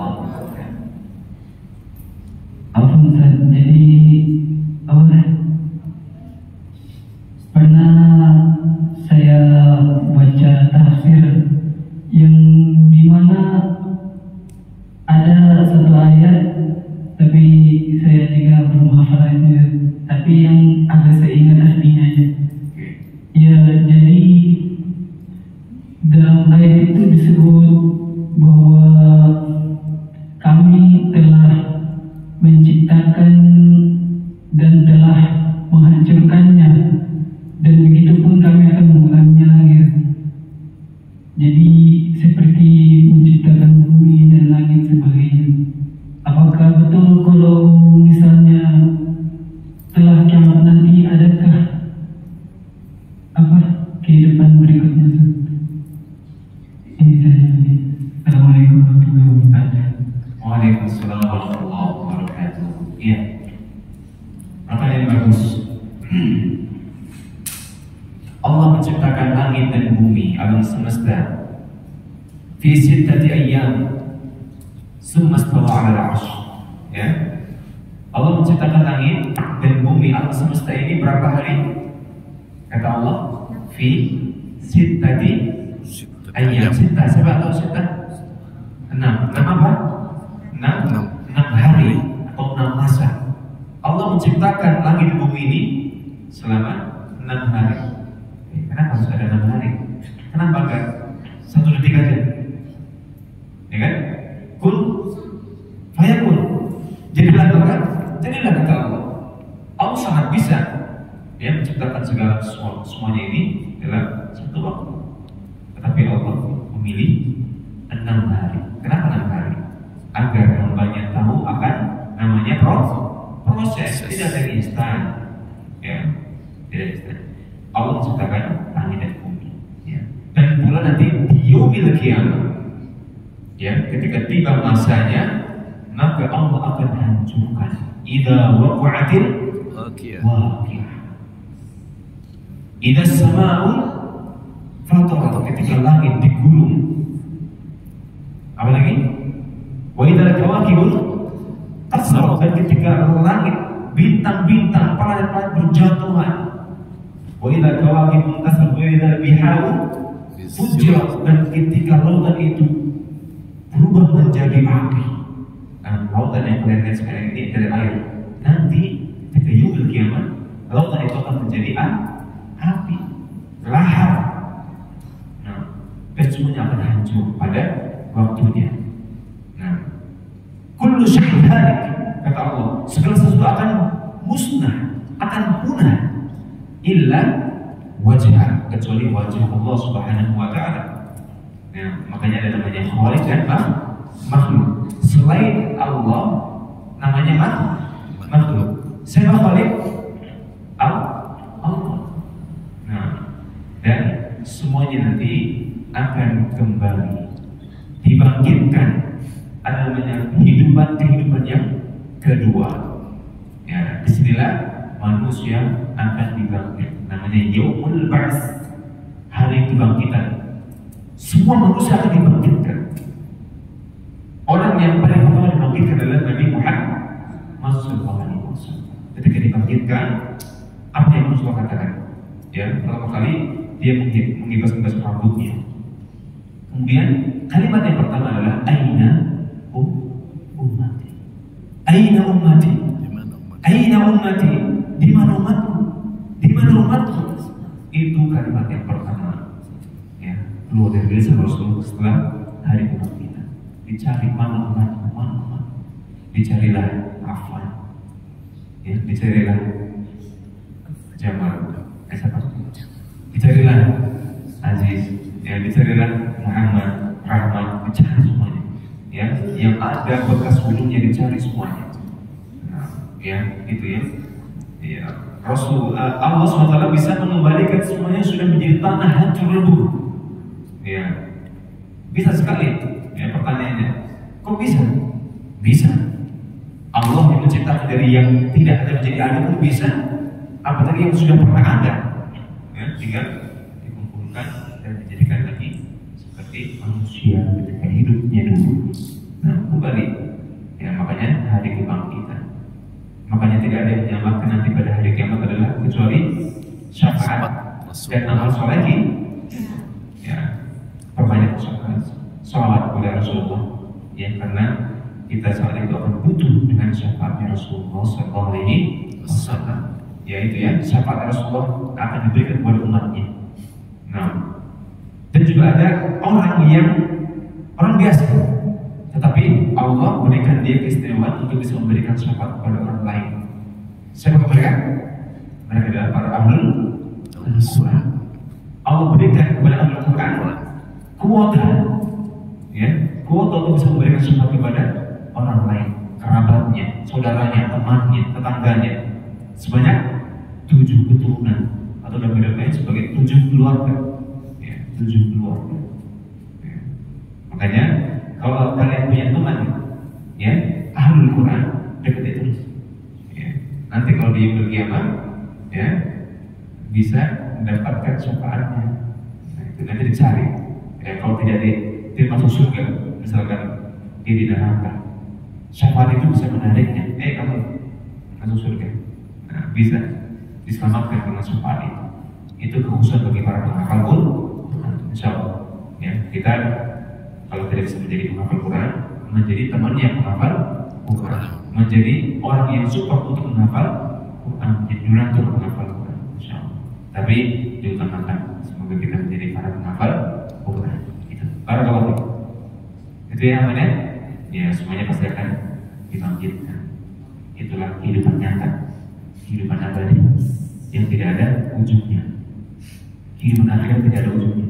Afwan Ustaz, jadi pernah saya baca tafsir yang dimana ada satu ayat, tapi saya juga belum hafalannya, tapi yang agak saya ingat artinya aja. Ya, jadi dalam ayat itu disebut bahwa kami telah menciptakan dan telah menghancurkannya, dan begitu pun kami akan mengulangnya lagi. Jadi seperti menciptakan bumi dan langit sebagainya. Apakah betul kalau misalnya setelah kiamat nanti adakah kehidupan berikutnya? Ini saja. Assalamualaikum warahmatullahi wabarakatuh. Waalaikumsalam warahmatullahi wabarakatuh. Iya. Pertanyaan bagus. Allah menciptakan langit dan bumi, alam semesta, fi sittati ayyam, summa istawa 'ala al-'arsy. Ya. Allah menciptakan langit dan bumi, alam semesta ini berapa hari? Kata Allah, fi sittati ayyam. Sittah, siapa tahu sittah? 6 apa? 6 hari atau 6 masa. Allah menciptakan langit dan bumi ini selama 6 hari. Kenapa harus ada 6 hari? Kenapa enggak 1 detik aja? Ya kan? Kun fayakun. Jadilah kan? Jadilah kata Allah. Allah sangat bisa. Dia menciptakan segala semuanya ini dalam 1 waktu. Tetapi Allah memilih 6 hari. Kenapa 6 hari? Agar hambanya tahu akan namanya proses, tidak ada instan. Ya, tidak instan. Allah menciptakan langit dan bumi. Ya. Dan pula nanti di yaumil qiyamah, ya, ketika tiba masanya, maka Allah akan hancurkan. Idza waqa'atil waqi'ah. Idza as-sama'u fatarat, ketika langit digulung. Apa lagi? Wa idza al-kawakibul tasrat, dan ketika langit, bintang-bintang, planet-planet berjatuhan. Wa idza kawakibun tasrat wa idza biharu fujirat, dan ketika lautan itu berubah menjadi api. Lautan yang kalian lihat sekarang ini dari air. Nanti ketika yaumil qiyamah, lautan itu akan menjadi api, lahar. Nah, dan semuanya akan hancur pada waktunya. Nah, kullu syai'in halik, kata Allah, segala sesuatu akan musnah, akan punah, illa wajah, kecuali wajah Allah Subhanahu wa ta'ala. Nah, makanya ada namanya khaliq dan makhluk. Selain Allah namanya makhluk. Siapa khaliq? Allah. Nah, dan semuanya nanti akan kembali dibangkitkan. Ada namanya kehidupan yang kedua. Ya, disinilah manusia akan dibangkit. Namanya yaumul ba'ts, hari kebangkitan. Semua manusia akan dibangkitkan. Orang yang paling pertama dibangkitkan adalah Nabi Muhammad SAW. Ketika dibangkitkan, apa yang Rasulullah katakan? Ya, pertama kali dia mengibas-ibas rambutnya. Kemudian kalimat yang pertama adalah Aina ummati. Aina ummati. Aina ummati. Di mana umatku? Di mana umatku? Itu kalimat yang pertama. Ya, keluar dari lisan Rasulullah setelah hari kebangkitan. Dicari mana umatku, mana umatku. Dicarilah Affan. Ya, dicarilah Jamal. Dicarilah Aziz. Ya, dicarilah Muhammad, Rahman, dicari semuanya. Ya, yang ada bekas wudhunya dicari semuanya. Nah, ya, itu ya. Ya, Allah SWT bisa mengembalikan semuanya sudah menjadi tanah hancur lebur. Ya, bisa sekali. Ya, pertanyaannya, kok bisa? Bisa. Allah yang menciptakan dari yang tidak ada menjadi ada pun bisa. Apalagi yang sudah pernah ada. Ya, tinggal dikumpulkan dan dijadikan lagi seperti manusia ketika hidupnya dulu. Nah, kembali. Ya, makanya hari kebangkitan. Makanya tidak ada yang menyamakan nanti pada hari kiamat adalah kecuali syafaat dan amal soleh. Ya, perbanyak sholawat kepada Rasulullah. Ya, karena kita saat itu akan butuh dengan syafaatnya Rasulullah SAW. Yaitu ya, syafaat Rasulullah akan diberikan kepada umatnya. Nah, dan juga ada orang biasa, tetapi Allah berikan dia keistimewaan untuk bisa memberikan syafaat kepada orang lain. Siapa mereka? Mereka adalah para ahlul Quran. Allah berikan kepada ahlul Quran kuota, ya, kuota untuk bisa memberikan syafaat kepada orang lain, kerabatnya, saudaranya, temannya, tetangganya, sebanyak 7 keturunan atau dalam lain sebagai 7 keluarga, ya, 7 keluarga. Ya. Makanya kalau kalian punya teman, ya, ahlul Quran, dekati terus. Ya. Nanti kalau dia yaumil qiyamah ya bisa mendapatkan syafaatnya. Nah, itu nanti dicari. Ya, kalau tidak masuk surga, misalkan dia di neraka, syafaat itu bisa menariknya. Kamu masuk surga. Nah, bisa diselamatkan dengan syafaat itu. Itu kekhususan bagi para penghafal Quran. Insya Allah, ya kita kalau tidak bisa menjadi penghafal Quran, menjadi temannya penghafal Quran, menjadi orang yang support untuk menghafal Quran, menjadi donatur menghafal Quran. Insya Allah. Tapi diutamakan semoga kita menjadi para penghafal Quran. Itu. Barakallahu fiik. Itu yang namanya. Ya semuanya pasti akan dibangkitkan. Itulah kehidupan nyata, kehidupan abadi yang tidak ada ujungnya. Kehidupan akhirat tidak ada ujungnya.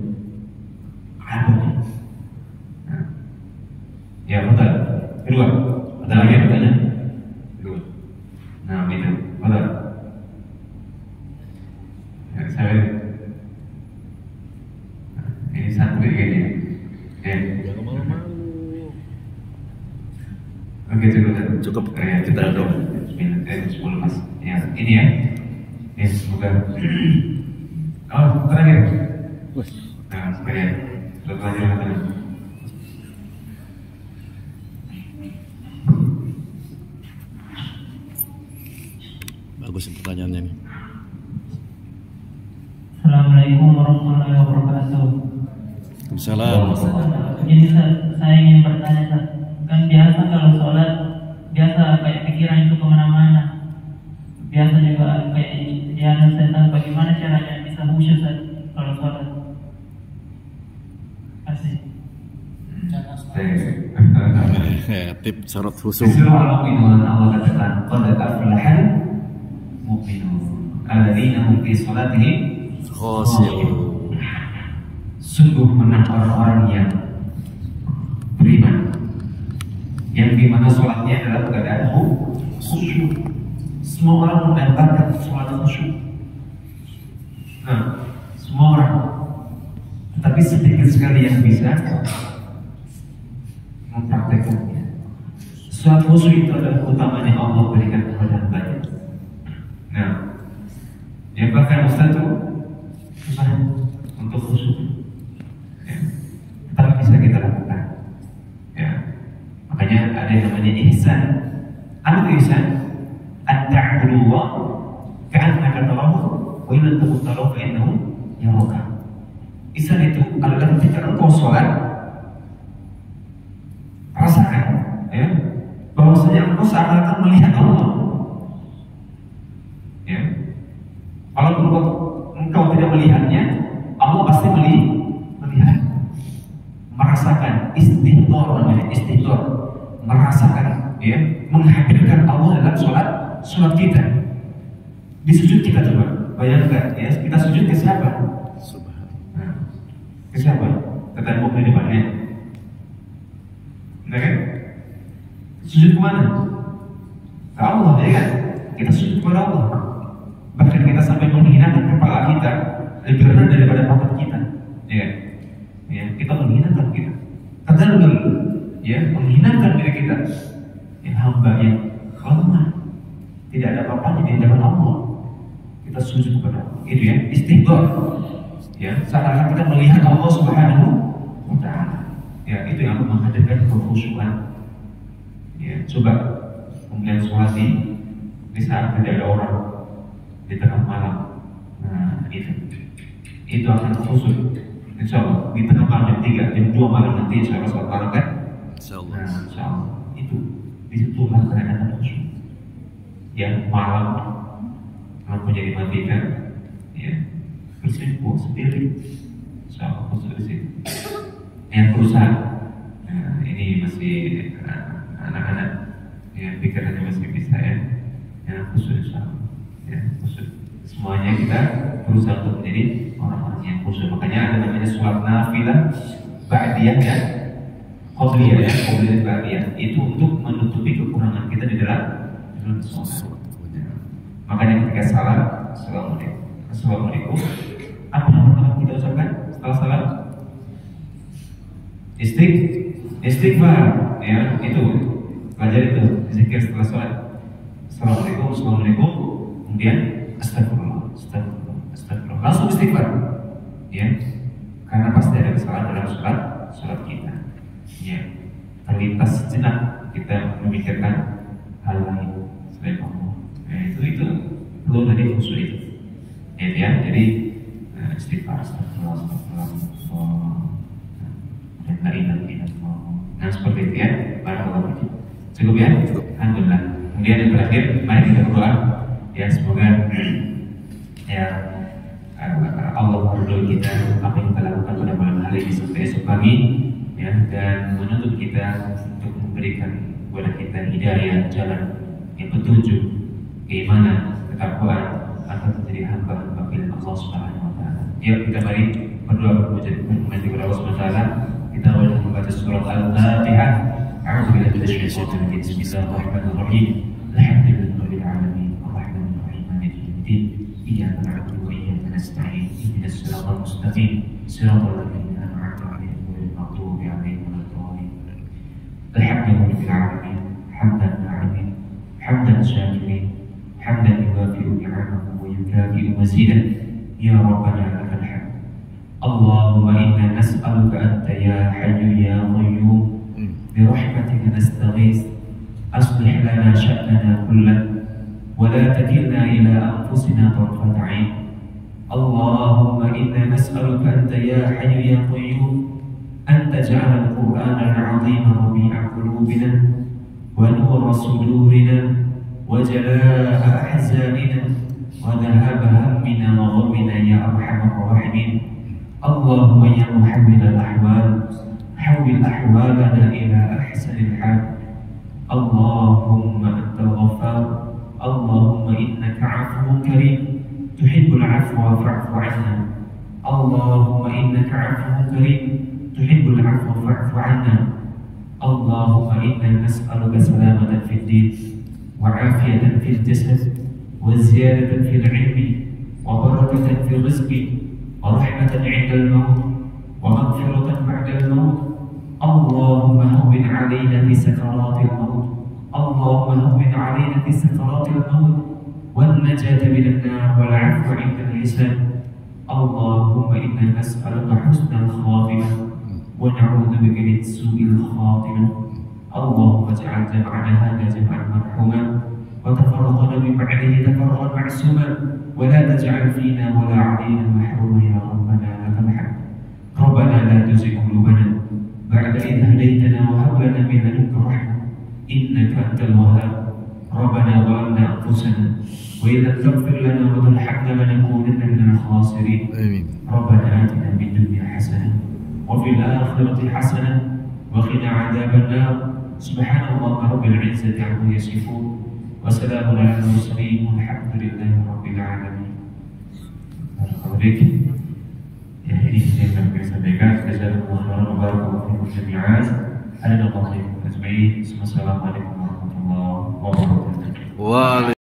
Abadi. Nah. Ya betul. Kedua, ada lagi yang bertanya? Kedua. Nah itu, betul. Ya, saya ini santri kayaknya. Ya. Jangan malu-malu. Oke cukup. Cukup. Ya, Kita doa. 10 mas. Ya, ini ya. Ya semoga. Oh terakhir. Nah supaya pelajaran. Bagus pertanyaannya nih. Assalamualaikum warahmatullahi wabarakatuh. Waalaikumsalam. Jadi saya ingin bertanya, kan biasa kalau sholat biasa kayak pikiran itu kemana-mana. Biasa juga kayak dianu setan. Bagaimana caranya bisa khusyuk kalau sholat? Kasih. Tip syarat khusyuk. Surah Al-Mu'minun Allah katakan qad aflahal mu'minun alladzina hum fi sholatihim Khashi'un. Sungguh menang orang-orang yang beriman, yang dimana sholatnya adalah keadaan khusyuk. Semua orang mendapatkan sholat khusyuk. Nah, semua orang. Tapi sedikit sekali yang bisa mempraktekannya. Sholat khusyuk itu adalah utamanya Allah berikan kepada hambanya. Nah, yang bahkan Ustaz itu susah untuk khusyuk. Ya. Tapi bisa kita lakukan. Ya. Makanya ada yang namanya ihsan. Apa itu ihsan? An-ta'budullah ka'annaka tarahu wa in lam takun tarahu fa innahu yaraka. Ihsan itu adalah ketika engkau sholat, rasakan ya, bahwasanya engkau seakan-akan melihat Allah. Ya. Kalau engkau tidak melihatnya, Allah pasti melihat. Merasakan istihdar namanya, istihdar. Merasakan ya, menghadirkan Allah dalam sholat kita. Di sujud kita coba bayangkan ya, kita sujud ke siapa? Nah, ke siapa? Ke tembok di depannya. Benar kan? Sujud kemana? Ke Allah, ya kan? Kita sujud kepada Allah. Bahkan kita sampai menghinakan kepala kita lebih rendah daripada pantat kita, ya kan? Ya, kita menghinakan kita. Tadallul, ya, menghinakan diri kita. Ya, hamba yang lemah, tidak ada apa-apanya di hadapan Allah. Kita sujud kepada Allah. Itu ya, istighfar. Ya, seakan-akan kita melihat Allah Subhanahu wa Ta'ala. Ya, itu yang menghadirkan kekhusyukan. Ya, coba kemudian sholat di saat tidak ada orang di tengah malam. Nah, itu akan khusyuk. Insya Allah di tengah malam jam 3, jam 2 malam nanti insya Allah sholat malam kan? Insya Allah. Nah, insya Allah itu disitulah keadaan khusyuk. Yang malam lampunya dimatikan, ya bersimpuh sendiri. Insya Allah khusyuk di situ. Yang perusahaan, nah, ini masih anak-anak yang pikirannya masih bisa ya. Yang khusyuk insya Allah, ya khusyuk. Semuanya kita berusaha untuk menjadi orang-orang yang khusyuk. Makanya ada namanya sholat nafilah ba'diyah ya, qobliyah ya, qobliyah ba'diyah. Itu untuk menutupi kekurangan kita di dalam sholat. Makanya ketika salam, assalamualaikum, apa yang pertama kita ucapkan setelah salam? Istighfar, ya itu, belajar itu zikir setelah sholat. Assalamualaikum, kemudian astagfirullah, astagfirullah, astagfirullah, langsung istighfar, ya, karena pasti ada kesalahan dalam sholat kita, ya, terlintas sejenak kita memikirkan hal lain selain Allah. Nah, itu perlu tadi khusus itu, ya, jadi istighfar, astagfirullah, astagfirullah, dan la ilaha illallah. Nah seperti itu ya, barakallahu fiik. Cukup ya? Alhamdulillah. Kemudian yang terakhir, mari kita berdoa. Ya semoga ya Allah meridhoi kita apa yang kita lakukan pada malam hari ini sampai esok pagi, ya, dan menuntut kita untuk memberikan kepada kita hidayah, jalan yang petunjuk, keimanan, ketakwaan agar menjadi hamba-hamba milik Allah Subhanahu wa taala. Ya, kita mari berdoa memohon kepada Allah Subhanahu wa taala. Kita wajib membaca surat Al-Fatihah. A'udzubillahi minasyaitonir rajim. Bismillahirrahmanirrahim. Alhamdulillahirabbil alamin. Arrahmanir rahim. Maliki yaumiddin. Iyyaka na'budu wa iyyaka nasta'in. Ihdinas siratal mustaqim. Siratal ladzina an'amta 'alaihim ghairil maghdubi 'alaihim waladdallin. Alhamdulillahirabbil alamin. Hamdan na'imin. Hamdan syakirin. Hamdan yuwafi'u ni'amahu wa yukafi'u mazidah. Ya Rabbana lakal hamd. Allahumma inna nas'aluka anta ya hayyu ya qayyum birahmatika nastaghith aslih lana sya'nana kullahu wa la takilna ila anfusina tarfata 'ain. Allahumma inna nas'aluka anta ya hayyu ya qayyum an taj'ala al-Qur'ana al-'azima rabi'a qulubina wa nura sudurina wa jalaa'a ahzanina wa dhahaba hammina wa ghammina ya arhamar rahimin. اللهم يا محول الأحوال حول أحوالنا إلى أحسن الحال. اللهم أنت الغفار. اللهم إنك عفو كريم تحب العفو فاعف عنا. اللهم إنك عفو كريم تحب العفو فاعف عنا. اللهم إنا نسألك سلامة في الدين وعافية في الجسد وزيادة في العلم وبركة في الرزق ورحمة عند الموت ومغفرة بعد الموت. اللهم هون علينا في سكرات الموت. اللهم هون علينا في سكرات الموت والنجاة من النار والعفو عند الحساب. اللهم إنا نسألك حسن الخاتمة ونعوذ بك من سوء الخاتمة. اللهم اجعل جمعنا هذا جمعا مرحوما وتفرقنا من بعده تفرقا معصوما ولا تجعل فينا ولا علينا محروما. يا ربنا لك الحمد. ربنا لا تزغ قلوبنا بعد إذ هديتنا وهب لنا من لدنك رحمة إنك أنت الوهاب. ربنا ظلمنا أنفسنا وإن لم تغفر لنا وترحمنا لنكونن من الخاسرين. آمين. ربنا آتنا في الدنيا حسنة وفي الآخرة حسنة وقنا عذاب النار. سبحان الله رب العزة عما يصفون وسلام على المرسلين والحمد لله رب العالمين. Ya, ini yang kami sampaikan. Jazakumullahu khairan wa jami'an. Assalamualaikum warahmatullahi wabarakatuh.